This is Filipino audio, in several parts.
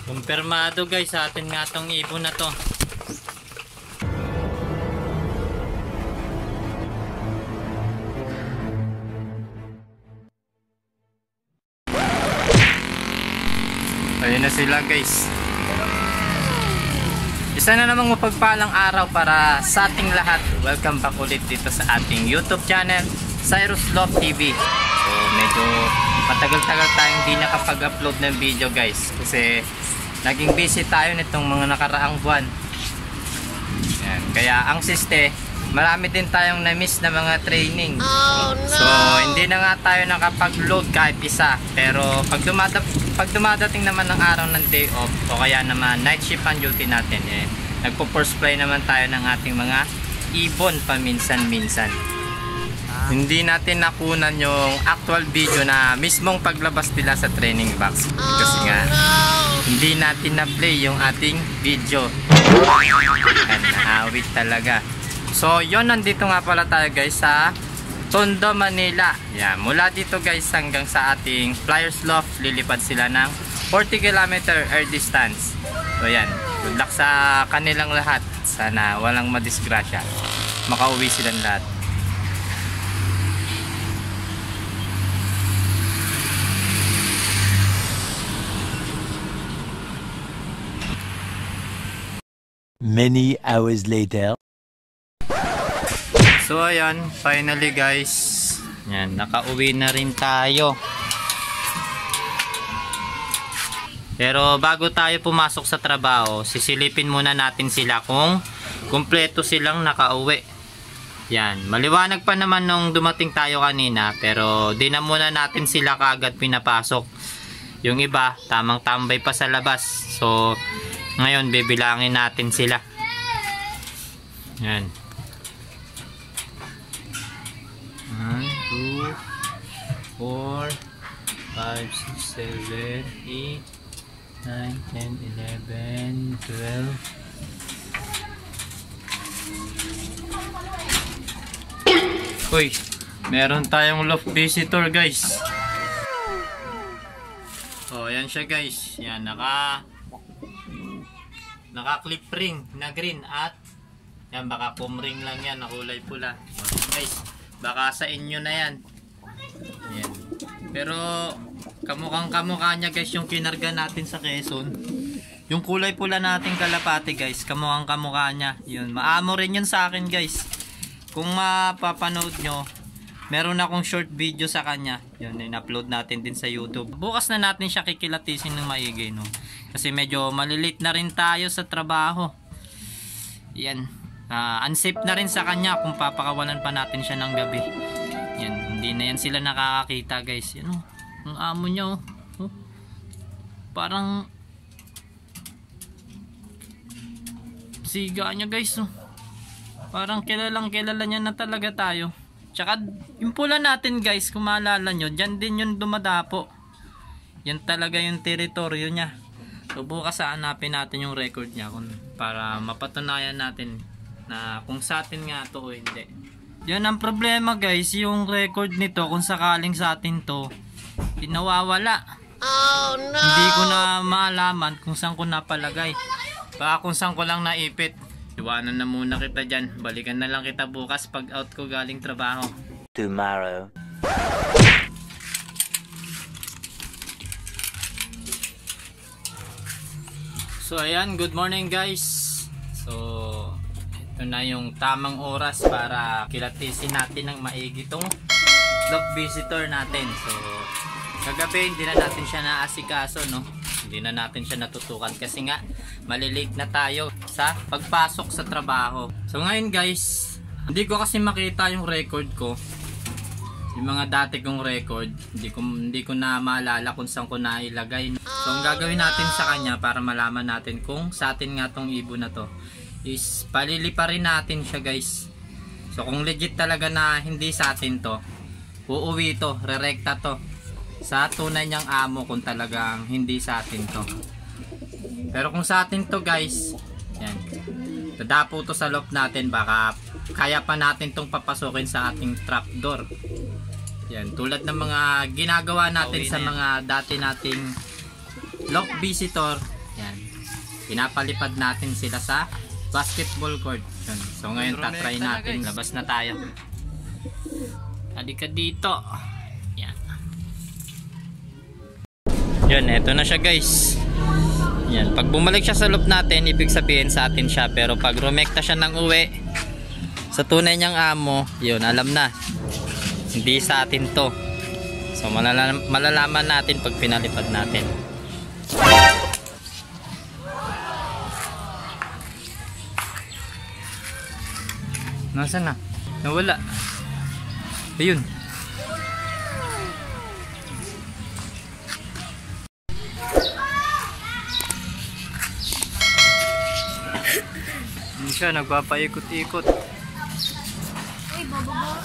Kumpirmado guys, sa atin nga tong ibon na to. Ayun na sila guys. Isa na namang mapagpalang araw para sa ating lahat. Welcome back ulit dito sa ating YouTube channel, Cyrus Love TV. So medyo matagal-tagal tayong hindi nakapag-upload ng video guys. Kasi naging busy tayo nitong mga nakaraang buwan. Yan. Kaya ang siste, marami din tayong na-miss na mga training. Oh, no. So hindi na nga tayo nakapag-load kahit isa. Pero pag dumadating naman ng araw ng day off o kaya naman night shift ang duty natin, nagpo-first play naman tayo ng ating mga ibon paminsan-minsan. Hindi natin nakunan yung actual video na mismong paglabas nila sa training box. Kasi nga, hindi natin na-play yung ating video. Naawit talaga. So, yon, nandito nga pala tayo guys sa Tondo, Manila. Yan, mula dito guys hanggang sa ating Flyers Loft, lilipad sila ng 40 km air distance. So yan, good luck sa kanilang lahat. Sana walang madisgrasya. Makauwi silang lahat. Many hours later. So ayan, finally guys, yan, nakauwi na rin tayo. Pero bago tayo pumasok sa trabaho, sisilipin muna natin sila kung kumpleto silang nakauwi. Yan, maliwanag pa naman nung dumating tayo kanina, pero di na muna natin sila kaagad pinapasok. Yung iba, tamang tambay pa sa labas. So ngayon bibilangin natin sila. Yan. 1, 2, 4, 5, 6, 7, 8, 9, 10, 11, 12. Uy, meron tayong loft visitor guys. Oh, yan siya guys. Yan, naka-clip ring na green at yan, baka ring lang yan na kulay pula. Okay, guys, baka sa inyo na yan. Yan. Pero kamukha niya guys yung kinarga natin sa Quezon. Yung kulay pula nating kalapate guys, kamukha niya. Yun, maamo rin yun sa akin guys. Kung mapapanood nyo, meron akong short video sa kanya. Yun, in-upload natin din sa YouTube. Bukas na natin siya kikilatisin ng maigi, no? Kasi medyo malilate na rin tayo sa trabaho. Yan. Unsafe na rin sa kanya kung papakawalan pa natin siya ng gabi. Yan. Hindi na yan sila nakakakita guys. Yan, oh. Ang amo niya, oh. Oh. Parang siga niya guys, oh. Parang kilala niya na talaga tayo. Tsaka yung pula natin guys, kung maalala nyo, dyan din yung dumadapo. Yan talaga yung teritoryo niya. So bukas hanapin natin yung record niya para mapatunayan natin na kung sa atin nga to o hindi. Yan ang problema guys, yung record nito kung sakaling sa atin to, nawawala. Oh no! Hindi ko na maalaman kung saan ko napalagay. Baka kung saan ko lang naipit. Iwanan na muna kita dyan. Balikan na lang kita bukas pag out ko galing trabaho. Tomorrow. So ayan, good morning guys. So ito na yung tamang oras para kilatisin natin ng maigi itong loft visitor natin. So kagabi hindi na natin siya naasikaso, no? Hindi na natin siya natutukan kasi nga malilate na tayo sa pagpasok sa trabaho. So ngayon guys, hindi ko kasi makita yung record ko. Yung mga dati kong record, hindi ko na maalala kung saan ko nailagay. So ang gagawin natin sa kanya para malaman natin kung sa atin nga tong ibon na to is paliliparin natin siya guys. So kung legit talaga na hindi sa atin to, uuwi to, rerekta to sa tunay niyang amo kung talagang hindi sa atin to. Pero kung sa atin to guys, yan, dadapo to sa loft natin, baka kaya pa natin tong papasukin sa ating trapdoor. Yan, tulad ng mga ginagawa natin sa mga dati nating loft visitor. Yan. pinapalipad natin sila sa basketball court. Yun. So ngayon tatry natin, labas na tayo. Halika dito. Yan. Yun, eto na siya guys. Yan, pag bumalik siya sa loop natin, ibig sabihin sa atin siya. Pero pag rumekta siya ng uwi sa tunay niyang amo, yun, alam na, hindi sa atin to. So malalaman natin pag pinalipad natin. Nasaan na? Nawala. Ayun. Hindi siya nagpapaikot-ikot. Uy, bababa.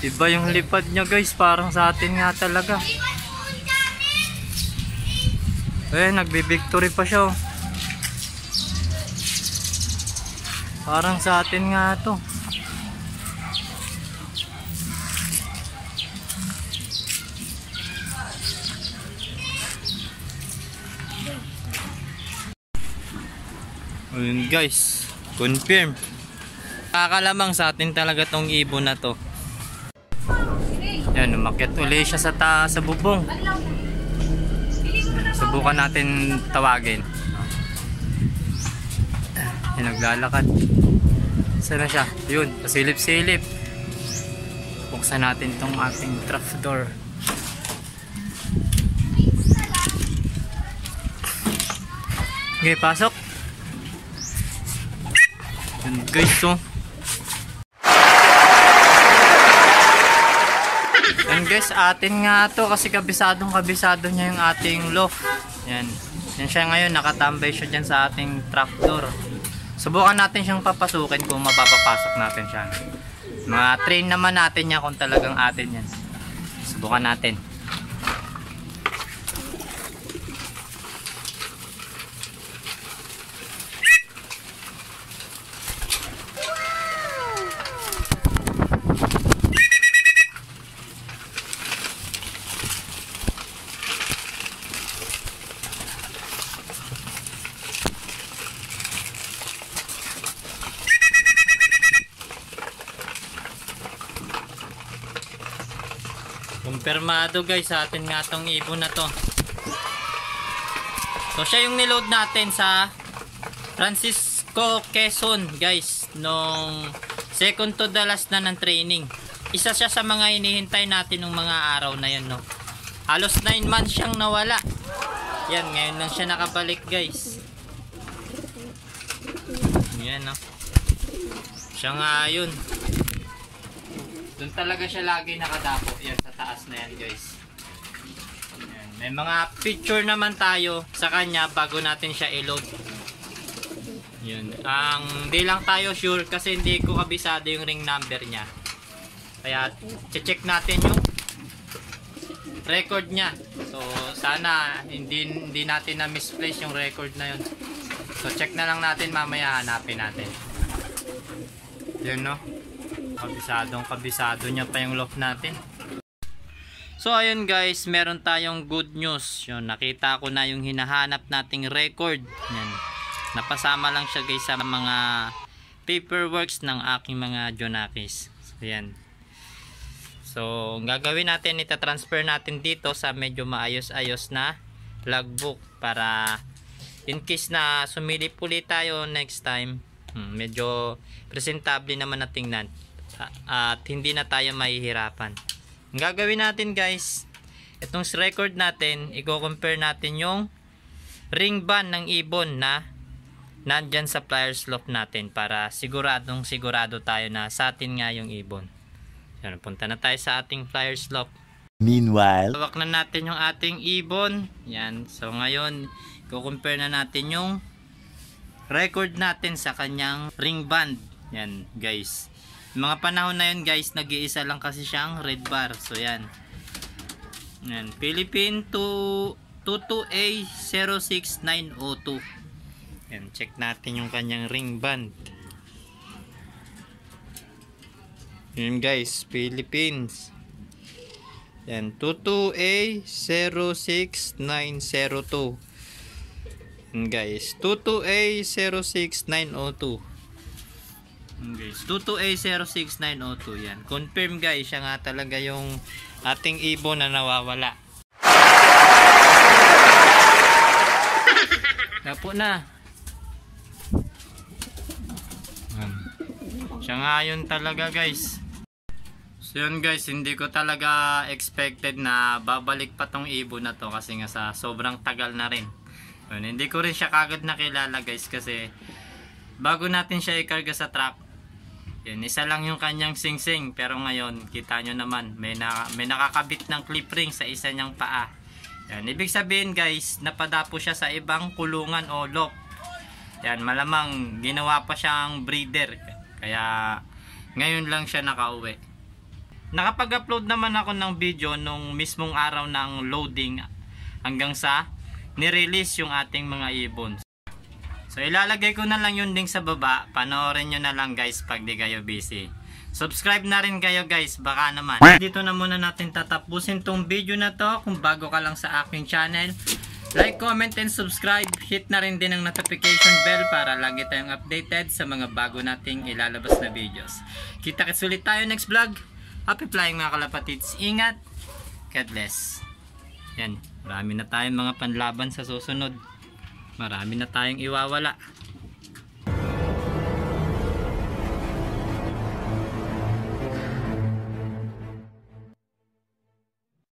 Iba yung lipad niya guys, parang sa atin nga talaga. Nagbi-victory pa siya. Parang sa atin nga to. Ayun guys, confirm. Nakakalamang sa atin talaga tong ibon na to. Yan, umakyat ulit siya sa bubong. Subukan natin tawagin. Yan, naglalakad. Saan na siya? Yun, pasilip-silip. Buksan natin tong ating trapdoor. Okay, pasok. Yun guys, so. Yan guys, atin nga to kasi kabisado niya yung ating loft. Yan. Yan siya ngayon, nakatambay siya dyan sa ating trapdoor. Subukan natin siyang papasukin kung mapapapasok natin siya. Ma-train naman natin niya kung talagang atin yan. Subukan natin. Kumpirmado guys, sa atin nga tong ibon na to. So siya yung niload natin sa Francisco, Quezon guys, nung second to the last na ng training. Isa siya sa mga hinihintay natin ng mga araw na yun, no. Halos 9 months siyang nawala. Yan, ngayon lang siya nakabalik guys. Yan, no. Siya nga yun. Doon talaga siya lagi nakadapo. Yan, sa taas na yan guys. Yan. May mga picture naman tayo sa kanya bago natin siya i-load. Yun. Di lang tayo sure kasi hindi ko kabisado yung ring number niya. Kaya check natin yung record niya. So sana hindi natin na misplace yung record na yun. So check na lang natin mamaya, hanapin natin. Yun, no. Kabisado niya pa yung loft natin. So ayun guys, meron tayong good news. Yun, nakita ko na yung hinahanap nating record. Yan. Napasama lang siya guys sa mga paperworks ng aking mga Jonakis. So yan. So ang gagawin natin, ita-transfer natin dito sa medyo maayos-ayos na logbook para in case na sumilip ulit tayo next time, medyo presentable naman na tingnan. At hindi na tayo mahihirapan. Ang gagawin natin guys, itong record natin, i-compare natin yung ring band ng ibon na nandyan sa pliers loft natin para sigurado tayo na sa atin nga yung ibon. Yan, punta na tayo sa ating pliers loft. Meanwhile, Hawak na natin yung ating ibon. Yan, so ngayon i-compare na natin yung record natin sa kanyang ring band. Yan guys. Mga panahon na yun guys, nag-iisa lang kasi siyang red bar. So yan. Yan. Philippine 22A06902. Yan. Check natin yung kanyang ring band. Yan guys. Philippines. Yan, 22A06902. Yan guys, 22A06902. Guys, 22A06902 yan. Confirm guys, siya nga talaga yung ating ibon na nawawala. Tapo na. Siya nga yun talaga guys. So yun guys, hindi ko talaga expected na babalik pa tong ibon na to kasi nga sa sobrang tagal na rin. Yun, hindi ko rin siya kagad nakilala guys kasi bago natin siya ikarga sa truck, yun, isa lang yung kanyang singsing, pero ngayon kita nyo naman may nakakabit ng clip ring sa isa niyang paa. Yan, ibig sabihin guys, napadapo siya sa ibang kulungan o lock. Yan, malamang ginawa pa siyang breeder, kaya ngayon lang siya nakauwi. Nakapag-upload naman ako ng video nung mismong araw ng loading hanggang sa nirelease yung ating mga ibon. So ilalagay ko na lang yung link sa baba. Panoorin nyo na lang guys pag di kayo busy. Subscribe na rin kayo guys, baka naman. Dito na muna natin tatapusin tong video na to. Kung bago ka lang sa aking channel, like, comment, and subscribe. Hit na rin din ang notification bell para lagi tayong updated sa mga bago nating ilalabas na videos. Kita-kits ulit tayo next vlog. Happy flying mga kalapatids. Ingat. God bless. Yan, marami na tayong mga panlaban sa susunod. Marami na tayong iwawala.